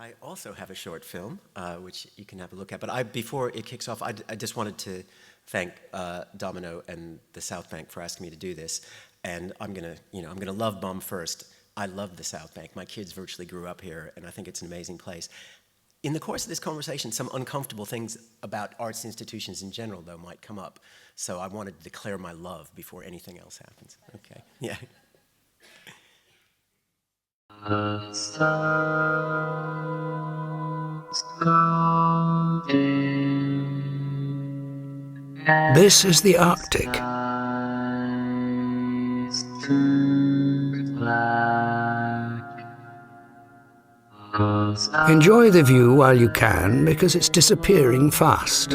I also have a short film, which you can have a look at. But before it kicks off, I just wanted to thank Domino and the Southbank for asking me to do this. And I'm gonna love Bum first. I love the Southbank. My kids virtually grew up here, and I think it's an amazing place. In the course of this conversation, some uncomfortable things about arts institutions in general, though, might come up. So I wanted to declare my love before anything else happens. Okay, yeah. This is the Arctic. Enjoy the view while you can, because it's disappearing fast.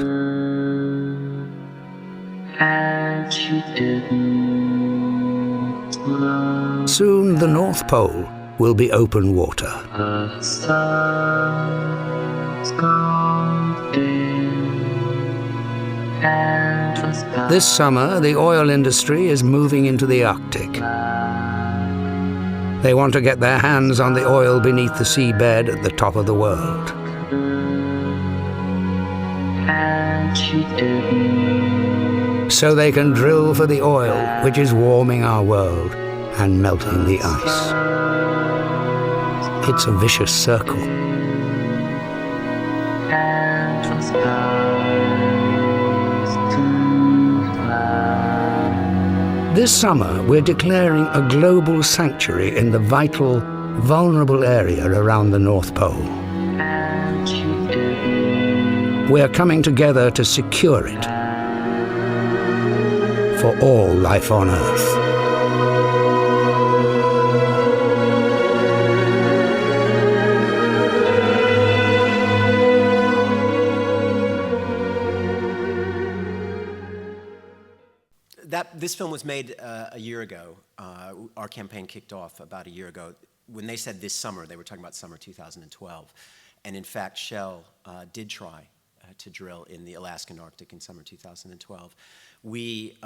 Soon the North Pole will be open water. This summer, the oil industry is moving into the Arctic. They want to get their hands on the oil beneath the seabed at the top of the world. So they can drill for the oil, which is warming our world and melting the ice. It's a vicious circle. This summer, we're declaring a global sanctuary in the vital, vulnerable area around the North Pole. We're coming together to secure it for all life on Earth. This film was made a year ago. Our campaign kicked off about a year ago. When they said this summer, they were talking about summer 2012. And in fact, Shell did try to drill in the Alaskan Arctic in summer 2012. We,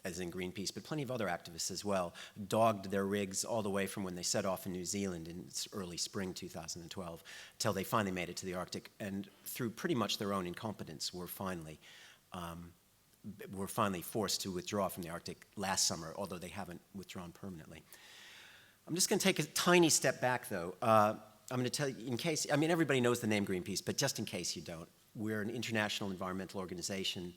as in Greenpeace, but plenty of other activists as well, dogged their rigs all the way from when they set off in New Zealand in early spring 2012 till they finally made it to the Arctic. And through pretty much their own incompetence, were finally forced to withdraw from the Arctic last summer, although they haven't withdrawn permanently. I'm just going to take a tiny step back, though. I'm going to tell you, in case, I mean, everybody knows the name Greenpeace, but just in case you don't, we're an international environmental organization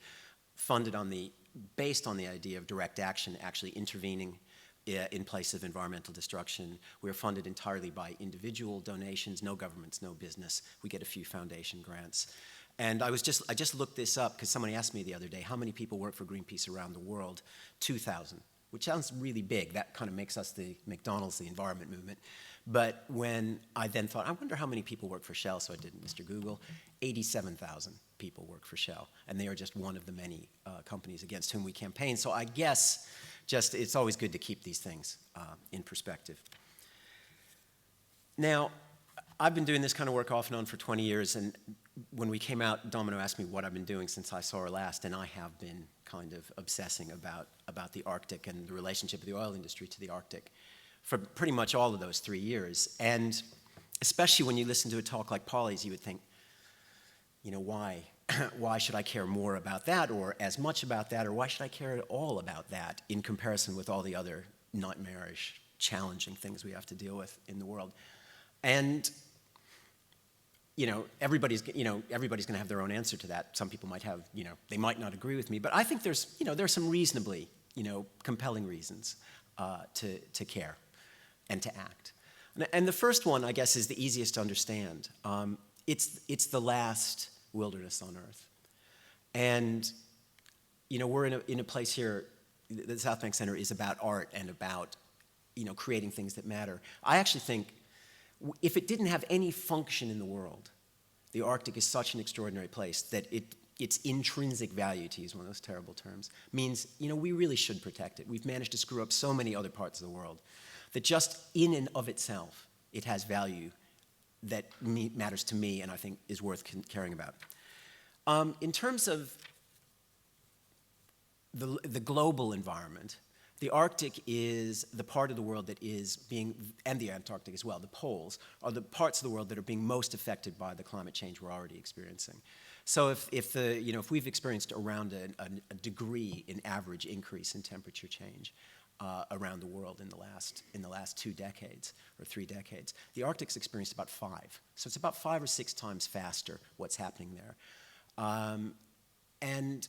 based on the idea of direct action, actually intervening in place of environmental destruction. We're funded entirely by individual donations, no governments, no business. We get a few foundation grants. And I just looked this up because somebody asked me the other day, how many people work for Greenpeace around the world? 2,000, which sounds really big. That kind of makes us the McDonald's, the environment movement. But when I then thought, I wonder how many people work for Shell, so I did Mr. Google, 87,000 people work for Shell. And they are just one of the many companies against whom we campaign. So I guess it's always good to keep these things in perspective. Now, I've been doing this kind of work off and on for 20 years, and when we came out, Domino asked me what I've been doing since I saw her last, and I have been kind of obsessing about the Arctic and the relationship of the oil industry to the Arctic for pretty much all of those 3 years. And especially when you listen to a talk like Polly's, you would think, you know, why should I care more about that or as much about that, or why should I care at all about that in comparison with all the other nightmarish, challenging things we have to deal with in the world? And everybody's going to have their own answer to that. Some people might have, they might not agree with me, but I think there's some reasonably, compelling reasons to care and to act. And the first one, I guess, is the easiest to understand. It's the last wilderness on Earth. And, we're in a place here, the Southbank Center is about art and about, creating things that matter. I actually think if it didn't have any function in the world, the Arctic is such an extraordinary place that its intrinsic value, to use one of those terrible terms, means, we really should protect it. We've managed to screw up so many other parts of the world that just in and of itself, it has value that matters to me and I think is worth caring about. In terms of the global environment, The Arctic is the part of the world that is being, and the Antarctic as well, the poles, are the parts of the world that are being most affected by the climate change we're already experiencing. So if we've experienced around a degree in average increase in temperature change around the world in the last 2 decades or 3 decades, the Arctic's experienced about 5. So it's about 5 or 6 times faster what's happening there. And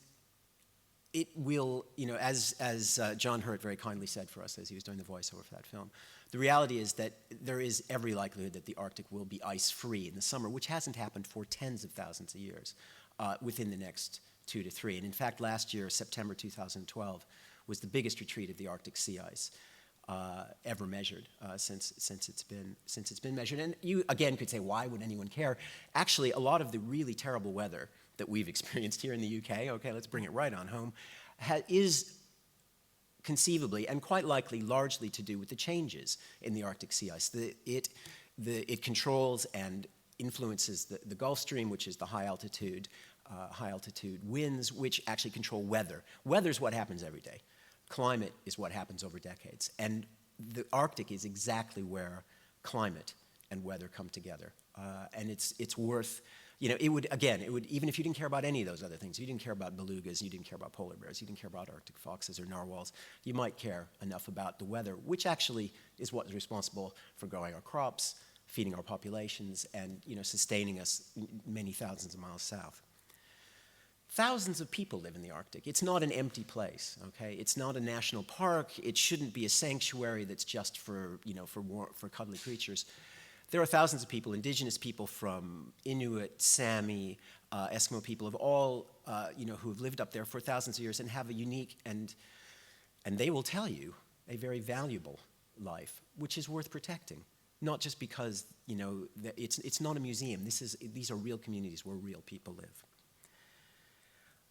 it will, as John Hurt very kindly said for us as he was doing the voiceover for that film, the reality is that there is every likelihood that the Arctic will be ice-free in the summer, which hasn't happened for tens of thousands of years, within the next 2 to 3. And in fact, last year, September 2012, was the biggest retreat of the Arctic sea ice ever measured since it's been measured. And you again could say, why would anyone care? Actually, a lot of the really terrible weather that we've experienced here in the UK, okay, let's bring it right on home, is conceivably and quite likely largely to do with the changes in the Arctic sea ice. It controls and influences the Gulf Stream, which is the high altitude winds, which actually control weather. Weather is what happens every day. Climate is what happens over decades. And the Arctic is exactly where climate and weather come together. And it's worth, it would, even if you didn't care about any of those other things, you didn't care about belugas, you didn't care about polar bears, you didn't care about Arctic foxes or narwhals, you might care enough about the weather, which actually is what is responsible for growing our crops, feeding our populations, and sustaining us many thousands of miles south. Thousands of people live in the Arctic. It's not an empty place, okay? It's not a national park. It shouldn't be a sanctuary that's just for cuddly creatures. There are thousands of people, indigenous people from Inuit, Sami, Eskimo people of all, who have lived up there for thousands of years and have a unique and they will tell you, a very valuable life, which is worth protecting. Not just because, it's not a museum. These are real communities where real people live.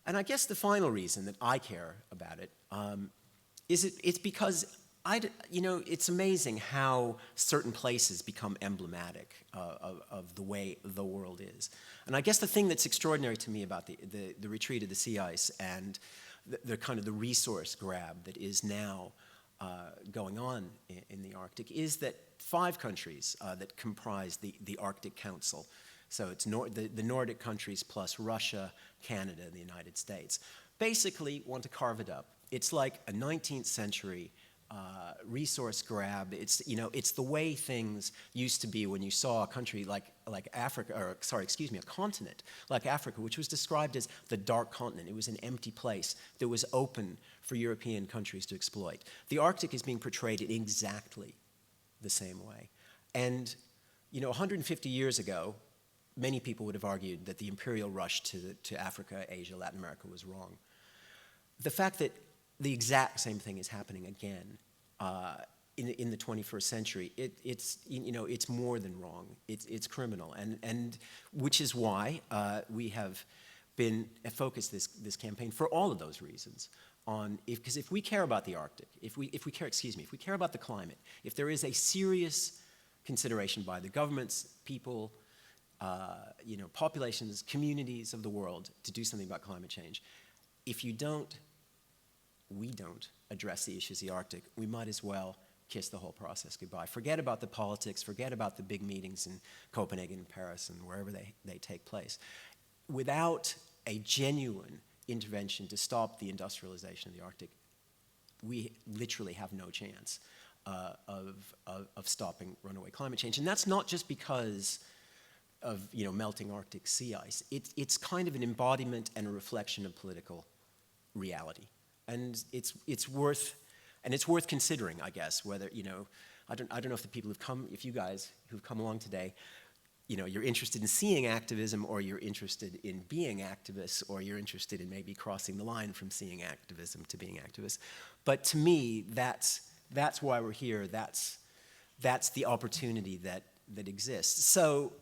And I guess the final reason that I care about it is it's because it's amazing how certain places become emblematic of the way the world is. And I guess the thing that's extraordinary to me about the retreat of the sea ice and the kind of the resource grab that is now going on in the Arctic is that 5 countries that comprise the Arctic Council, so it's the Nordic countries plus Russia, Canada, and the United States, basically want to carve it up. It's like a 19th century resource grab. It's the way things used to be when you saw a country like Africa, a continent like Africa, which was described as the dark continent. It was an empty place that was open for European countries to exploit. The Arctic is being portrayed in exactly the same way. And 150 years ago, many people would have argued that the imperial rush to Africa, Asia, Latin America was wrong. The fact that the exact same thing is happening again in the 21st century, it's more than wrong. It's criminal, and which is why we have been focused this campaign for all of those reasons on because if we care about the Arctic, if we care about the climate, if there is a serious consideration by the governments, people, populations, communities of the world to do something about climate change, if we don't address the issues of the Arctic, we might as well kiss the whole process goodbye. Forget about the politics, forget about the big meetings in Copenhagen and Paris and wherever they take place. Without a genuine intervention to stop the industrialization of the Arctic, we literally have no chance of stopping runaway climate change. And that's not just because of melting Arctic sea ice. It's kind of an embodiment and a reflection of political reality. And it's worth considering, I guess, whether I don't know if the people if you guys who've come along today, you're interested in seeing activism, or you're interested in being activists, or you're interested in maybe crossing the line from seeing activism to being activists. But to me, that's why we're here. That's the opportunity that exists. So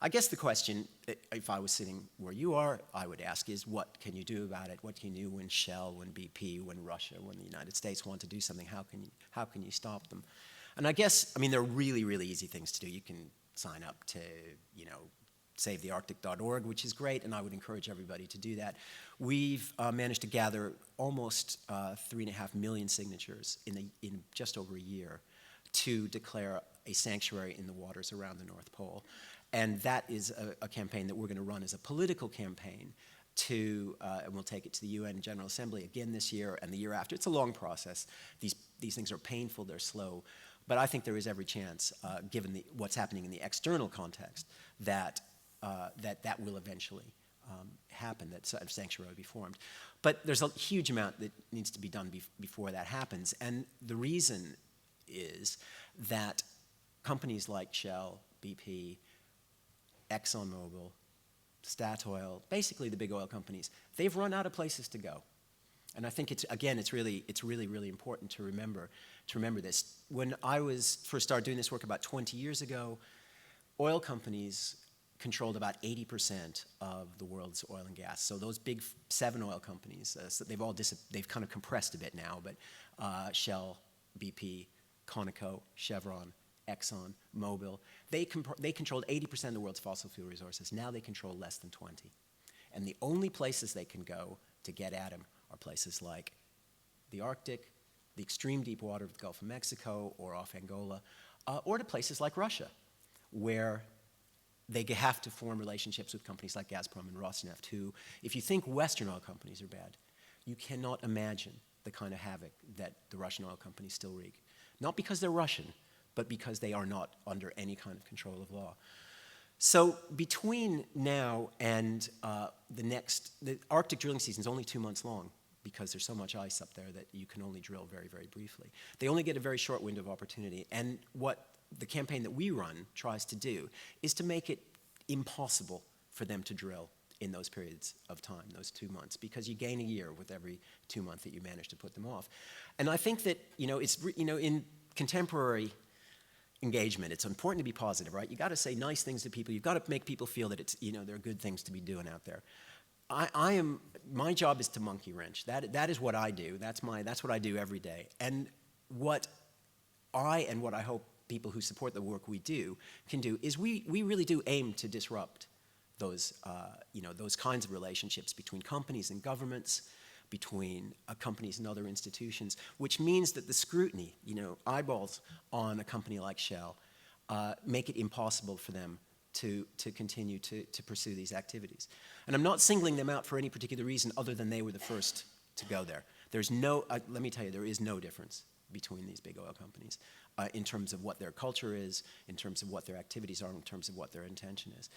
I guess the question, if I was sitting where you are, I would ask is, what can you do about it? What can you do when Shell, when BP, when Russia, when the United States want to do something? How can you stop them? And I guess, there are really, really easy things to do. You can sign up to, savethearctic.org, which is great, and I would encourage everybody to do that. We've managed to gather almost 3.5 million signatures in just over a year to declare a sanctuary in the waters around the North Pole. And that is a campaign that we're going to run as a political campaign to, and we'll take it to the UN General Assembly again this year and the year after. It's a long process. These things are painful, they're slow, but I think there is every chance, given what's happening in the external context, that that will eventually happen, that a sanctuary will be formed. But there's a huge amount that needs to be done before that happens, and the reason is that companies like Shell, BP, ExxonMobil, Statoil, basically the big oil companies, they've run out of places to go. And I think it's really important to remember this. When I first started doing this work about 20 years ago, oil companies controlled about 80% of the world's oil and gas. So those big 7 oil companies, so they've kind of compressed a bit now, but Shell, BP, Conoco, Chevron, Exxon, Mobil, they controlled 80% of the world's fossil fuel resources. Now they control less than 20. And the only places they can go to get at them are places like the Arctic, the extreme deep water of the Gulf of Mexico or off Angola, or to places like Russia, where they have to form relationships with companies like Gazprom and Rosneft, who, if you think Western oil companies are bad, you cannot imagine the kind of havoc that the Russian oil companies still wreak. Not because they're Russian, but because they are not under any kind of control of law. So between now and the Arctic drilling season is only 2 months long because there's so much ice up there that you can only drill very, very briefly. They only get a very short window of opportunity. And what the campaign that we run tries to do is to make it impossible for them to drill in those periods of time, those 2 months, because you gain a year with every 2 months that you manage to put them off. And I think that, in contemporary engagement, it's important to be positive, right? You got to say nice things to people. You've got to make people feel that there are good things to be doing out there. My job is to monkey wrench. That is what I do. That's what I do every day. And what I hope people who support the work we do can do is we really do aim to disrupt those kinds of relationships between companies and governments, between companies and other institutions, which means that the scrutiny, eyeballs on a company like Shell, make it impossible for them to continue to pursue these activities. And I'm not singling them out for any particular reason other than they were the first to go there. Let me tell you, there is no difference between these big oil companies in terms of what their culture is, in terms of what their activities are, in terms of what their intention is.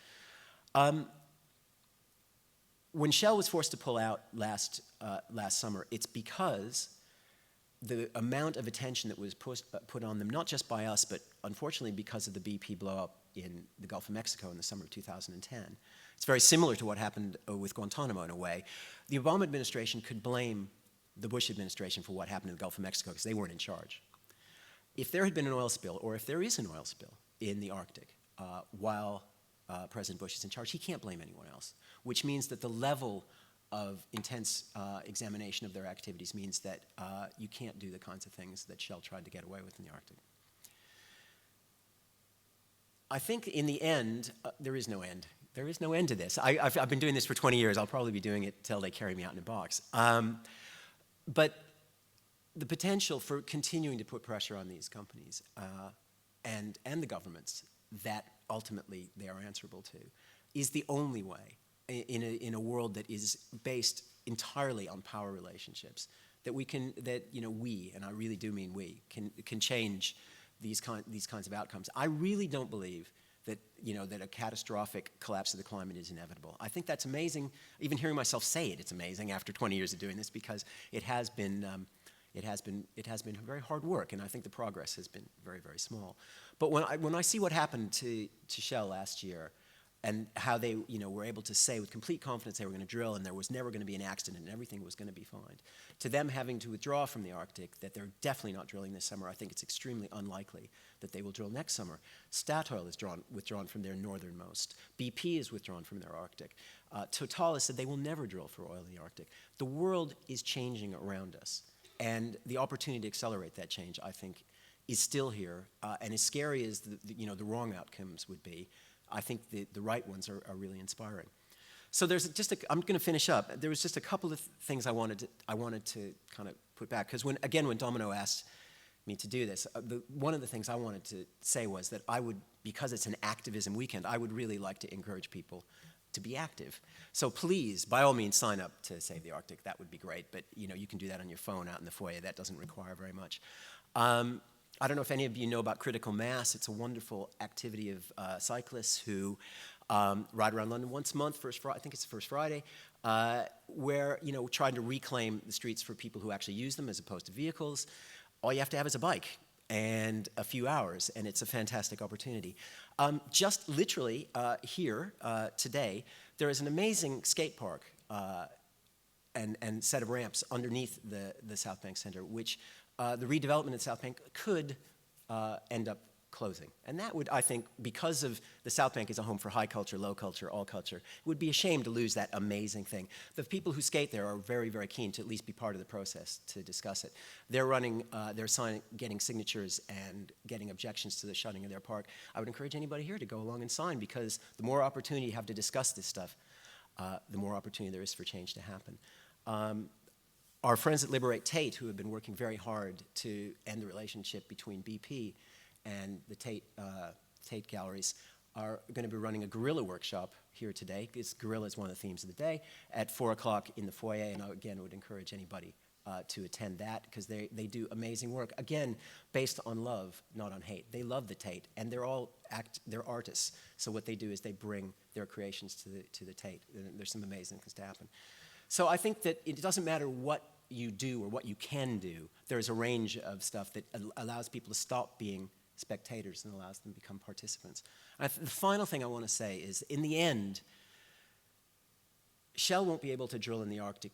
When Shell was forced to pull out last summer, it's because the amount of attention that was put on them, not just by us, but unfortunately because of the BP blow-up in the Gulf of Mexico in the summer of 2010. It's very similar to what happened with Guantanamo in a way. The Obama administration could blame the Bush administration for what happened in the Gulf of Mexico because they weren't in charge. If there had been an oil spill, or if there is an oil spill in the Arctic while President Bush is in charge, he can't blame anyone else, which means that the level of intense examination of their activities means that you can't do the kinds of things that Shell tried to get away with in the Arctic. I think in the end, there is no end. There is no end to this. I've been doing this for 20 years. I'll probably be doing it till they carry me out in a box. But the potential for continuing to put pressure on these companies and the governments that ultimately they are answerable to is the only way in a world that is based entirely on power relationships that we, and I really do mean we, can change these kinds of outcomes. I really don't believe that that a catastrophic collapse of the climate is inevitable. I think that's amazing. Even hearing myself say it's amazing after 20 years of doing this because it has been very hard work, and I think the progress has been very, very small. But when I see what happened to Shell last year, and how they were able to say with complete confidence they were going to drill and there was never going to be an accident and everything was going to be fine, to them having to withdraw from the Arctic, that they're definitely not drilling this summer, I think it's extremely unlikely that they will drill next summer. Statoil is withdrawn from their northernmost. BP is withdrawn from their Arctic. Total has said they will never drill for oil in the Arctic. The world is changing around us, and the opportunity to accelerate that change, I think, is still here. And as scary as the wrong outcomes would be, I think the right ones are really inspiring. So there's just I'm going to finish up. There was just a couple of things I wanted to kind of put back, because when Domino asked me to do this, one of the things I wanted to say was that I would, because it's an activism weekend, I would really like to encourage people to be active. So please, by all means, sign up to Save the Arctic. That would be great. But you can do that on your phone out in the foyer. That doesn't require very much. I don't know if any of you know about Critical Mass. It's a wonderful activity of cyclists who ride around London once a month, I think it's the first Friday, where, trying to reclaim the streets for people who actually use them as opposed to vehicles. All you have to have is a bike and a few hours, and it's a fantastic opportunity. Just literally here today, there is an amazing skate park and set of ramps underneath the Southbank Center, which the redevelopment at Southbank could end up closing. And that would, I think, because of the Southbank is a home for high culture, low culture, all culture, it would be a shame to lose that amazing thing. The people who skate there are very, very keen to at least be part of the process to discuss it. They're getting signatures and getting objections to the shutting of their park. I would encourage anybody here to go along and sign, because the more opportunity you have to discuss this stuff, the more opportunity there is for change to happen. Our friends at Liberate Tate, who have been working very hard to end the relationship between BP and the Tate galleries, are going to be running a guerrilla workshop here today. Guerrilla is one of the themes of the day, at 4 o'clock in the foyer, and I, again, would encourage anybody to attend that, because they do amazing work, again, based on love, not on hate. They love the Tate, and they're artists, so what they do is they bring their creations to the Tate, and there's some amazing things to happen. So I think that it doesn't matter what you do or what you can do. There's a range of stuff that allows people to stop being spectators and allows them to become participants. The final thing I want to say is, in the end, Shell won't be able to drill in the Arctic,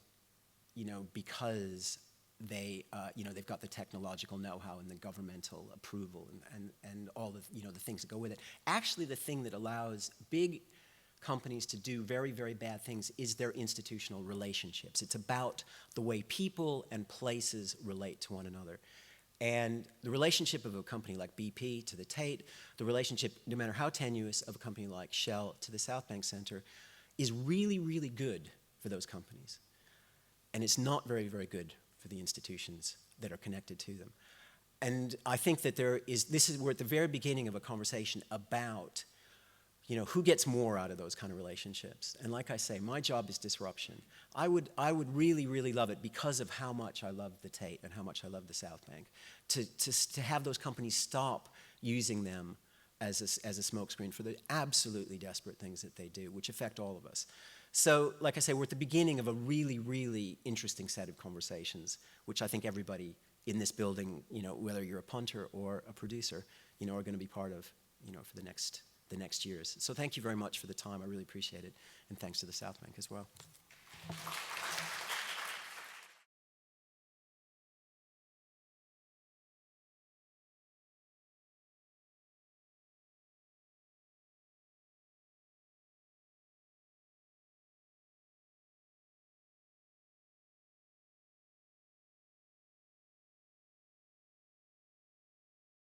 because they've got the technological know-how and the governmental approval and all the things that go with it. Actually, the thing that allows big companies to do very, very bad things is their institutional relationships. It's about the way people and places relate to one another. And the relationship of a company like BP to the Tate, the relationship, no matter how tenuous, of a company like Shell to the Southbank Center is really, really good for those companies. And it's not very, very good for the institutions that are connected to them. And I think that we're at the very beginning of a conversation about who gets more out of those kind of relationships. And like I say, my job is disruption. I would really, really love it, because of how much I love the Tate and how much I love the Southbank, to have those companies stop using them as a smokescreen for the absolutely desperate things that they do, which affect all of us. So, like I say, we're at the beginning of a really, really interesting set of conversations, which I think everybody in this building, whether you're a punter or a producer, are going to be part of, for the next years. So thank you very much for the time. I really appreciate it. And thanks to the Southbank as well.